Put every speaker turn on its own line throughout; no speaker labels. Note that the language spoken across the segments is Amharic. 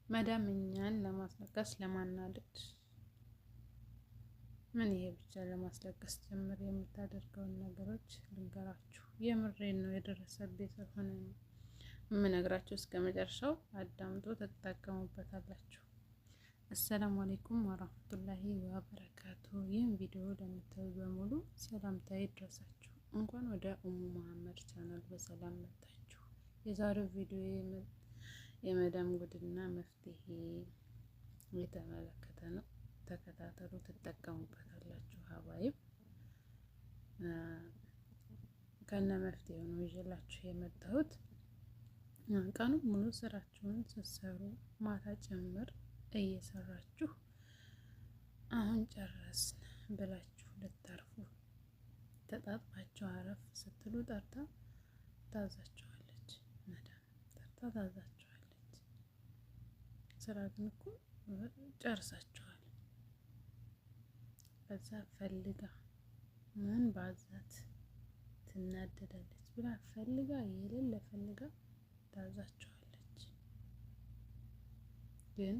መዳም እኛን ለማስለቀስ ለማናደድ ምን ይሄ ብቻ ለማስለቀስ ጀምር የምታደርገውን ነገሮች ልንገራችሁ። የምሬን ነው፣ የደረሰብኝ ስለሆነ ነው የምነግራችሁ። እስከ መጨረሻው አዳምጦ ትጠቀሙበታላችሁ። አሰላሙ አለይኩም ወራህመቱላሂ ወበረካቱ። ይህን ቪዲዮ ለምታዩ በሙሉ ሰላምታዬ ይድረሳችሁ። እንኳን ወደ ኡሙ መሐመድ ቻናል በሰላም መጣችሁ። የዛሬው ቪዲዮ የመዳም ጉድና መፍትሄ የተመለከተ ነው። ተከታተሉ፣ ትጠቀሙበታላችሁ። ሀባይብ ከነ መፍትሄው ነው ይዤላችሁ የመጣሁት። ቀኑን ሙሉ ስራችሁን ስትሰሩ ማታ ጭምር እየሰራችሁ አሁን ጨረስን ብላችሁ ልታርፉ ተጣጥባችሁ አረፍ ስትሉ ጠርታ ታዛችኋለች። መዳም ጠርታ ታዛችኋለች። ስራ ግን እኮ ጨርሳችኋል። በዛ ፈልጋ ምን ባዛት ትናደዳለች ብላ ፈልጋ የሌለ ፈልጋ ታዛችኋለች። ግን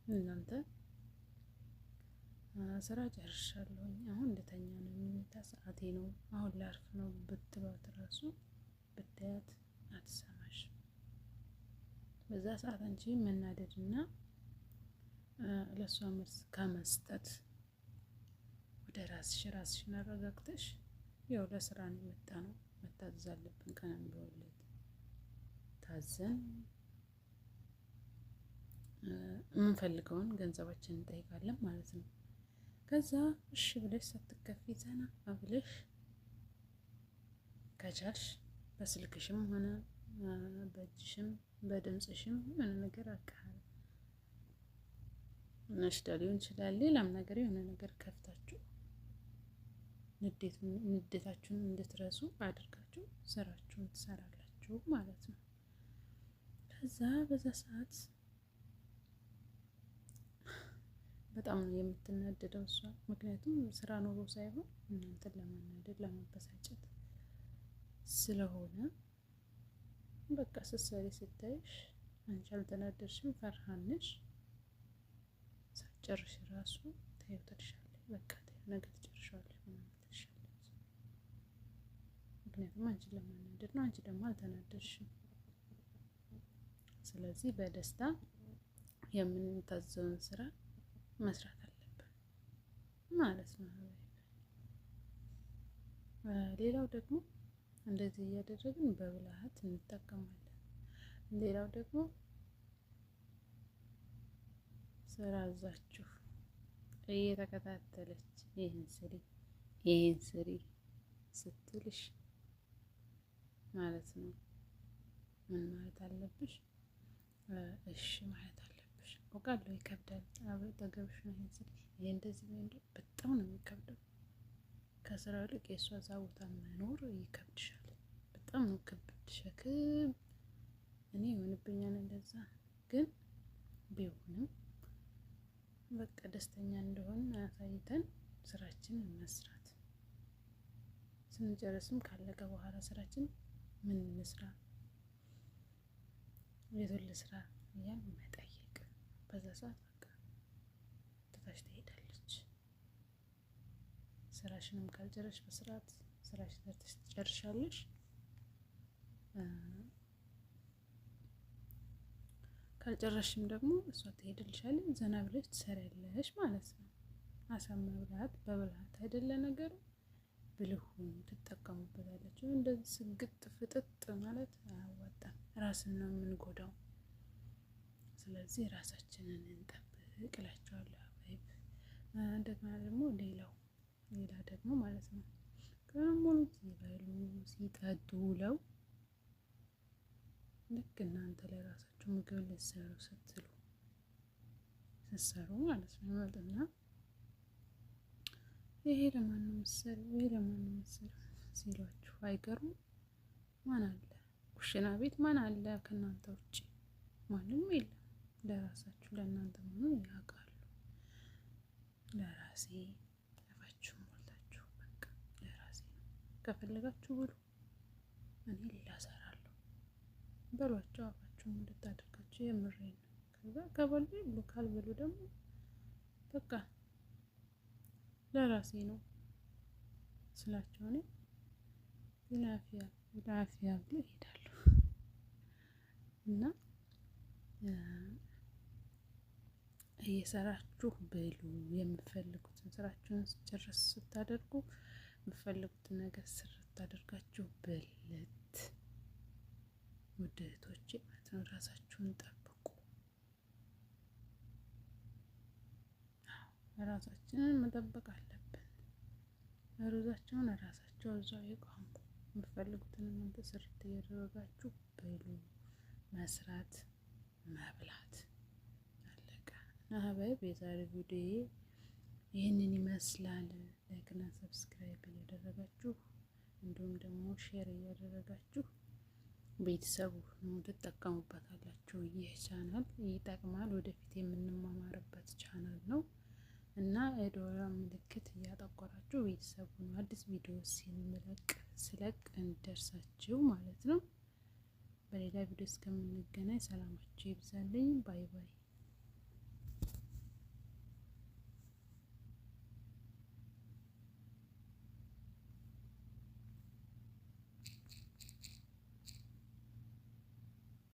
እናንተ ስራ ጨርሻለሁኝ አሁን እንደተኛ ነው፣ የሚመጣ ሰዓቴ ነው፣ አሁን ላርፍ ነው ብትሏት ራሱ ብታያት አትሰማሽም። በዛ ሰዓት አንቺ መናደድና ለእሷ መልስ ከመስጠት ወደ ራስሽን አረጋግተሽ ያው ለስራ ነው የመጣ ነው መታዘዝ አለብን። ቀንም በወለት ታዘን የምንፈልገውን ገንዘባችንን እንጠይቃለን ማለት ነው። ከዛ እሺ ብለሽ ሳትከፊ ዘና ብለሽ ከቻልሽ በስልክሽም ሆነ በእጅሽም በድምፅሽም የሆነ ነገር አካል ነሽዳ ሊሆን ይችላል፣ ሌላም ነገር የሆነ ነገር ከፍታችሁ ንዴታችሁን እንድትረሱ አድርጋችሁ ስራችሁን ትሰራላችሁ ማለት ነው። ከዛ በዛ ሰዓት በጣም ነው የምትናደደው እሷ። ምክንያቱም ስራ ኖሮ ሳይሆን እናንተን ለማናደድ ለማበሳጨት ስለሆነ በቃ ስትሰሪ ስታይሽ አንቺ አልተናደድሽም፣ ፈርሃንሽ ሳትጨርሽ ራሱ ተይው ትልሻለች። በቃ ተይው ነገ ትጨርሻለሽ ምናምን ትልሻለች። ምክንያቱም አንቺን ለማናደድ ነው፣ አንቺ ደግሞ አልተናደድሽም። ስለዚህ በደስታ የምንታዘውን ስራ መስራት አለብን ማለት ነው። ሌላው ደግሞ እንደዚህ እያደረግን በብልሃት እንጠቀማለን። ሌላው ደግሞ ስራ አዛችሁ እየተከታተለች ይህን ስሪ ስትልሽ ማለት ነው ምን ማለት አለብሽ? እሺ ማለት አለብሽ። አውቃለሁ ይከብዳል። አጠገብሽ ነው ይሄን ስሪ ይሄ እንደዚህ ነው እንዴ፣ በጣም ነው የሚከብደው። ከስራ ይልቅ የእሷ እዛ ቦታ መኖር ይከብድሻል። በጣም ነው ክብድ ሸክም። እኔ ይሆንብኛል እንደዛ። ግን ቢሆንም በቃ ደስተኛ እንደሆን አሳይተን ስራችንን መስራት፣ ስንጨርስም ካለቀ በኋላ ስራችን ምን እንስራ፣ የቱን ልስራ እያልን መጠየቅ። በዛ ሰዓት በቃ ትታሽ ትሄዳለች። ስራሽንም ካልጨረሽ በስርዓት ስራሽን ሰርተሽ ትጨርሻለሽ። ካልጨረሽም ደግሞ እሷ ትሄድልሻለች። ዘና ብለሽ ትሰሪያለሽ ማለት ነው። አሳማ ብልሃት በብልሃት አይደለ ነገሩ። ብልሁን ትጠቀሙበታለች። እንደዚህ ስግጥ ፍጥጥ ማለት አያዋጣም፣ ራስን ነው የምንጎዳው። ስለዚህ ራሳችንን እንጠብቅ እላቸዋለሁ። እንደገና ደግሞ ሌላ ደግሞ ማለት ነው ቀኑን ሙሉ ሲበሉ ሲጠጡ ውለው ልክ እናንተ ለራሳችሁ ምግብ ልትሰሩ ስትሰሩ ማለት ነው ይመጡና ይሄ ለማን ነው ሲሏችሁ አይገርም። ማን አለ ኩሽና ቤት? ማን አለ ከእናንተ ውጭ? ማንም የለም። ለራሳችሁ ለእናንተ መሆኑን ያውቃሉ። ለራሴ አፋችሁ ሞልታችሁ በቃ ለራሴ ነው፣ ከፈለጋችሁ ብሉ፣ እኔ ሌላ እሰራለሁ በሏቸው። አፋችሁን እንድታደርጋችሁ የምሬን ነው። ከዛ ከበሉ ይብሉ፣ ካልበሉ ደግሞ በቃ ለራሴ ነው ስላቸው እኔ ቢላፊያ ብሎ ይሄዳሉ። እና እየሰራችሁ ብሉ። የምትፈልጉትን ስራችሁን ጨርስ ስታደርጉ የምትፈልጉትን ነገር ስርት አድርጋችሁ በለት ውድ እህቶቼ ማለት ነው። ራሳችሁን ጠብቁ። ራሳችንን መጠበቅ አለብን። ሩዛቸውን ራሳቸው እዛው ይቋሙ። የምትፈልጉትን እናንተ ስርት እያደረጋችሁ ብሉ። መስራት መብላት አለቀ። እና ሀባይብ የዛሬ ቪዲዮ ይህንን ይመስላል። ላይክና ሰብስክራይብ እያደረጋችሁ እንዲሁም ደግሞ ሼር እያደረጋችሁ ቤተሰቡ ነው ትጠቀሙበታላችሁ። ይህ ቻናል ይጠቅማል፣ ወደፊት የምንማማርበት ቻናል ነው እና የዶላር ምልክት እያጠቆራችሁ ቤተሰቡ ነው አዲስ ቪዲዮ ስለቅ እንደርሳችሁ ማለት ነው። በሌላ ቪዲዮ እስከምንገናኝ ሰላማችሁ ይብዛልኝ። ባይ ባይ።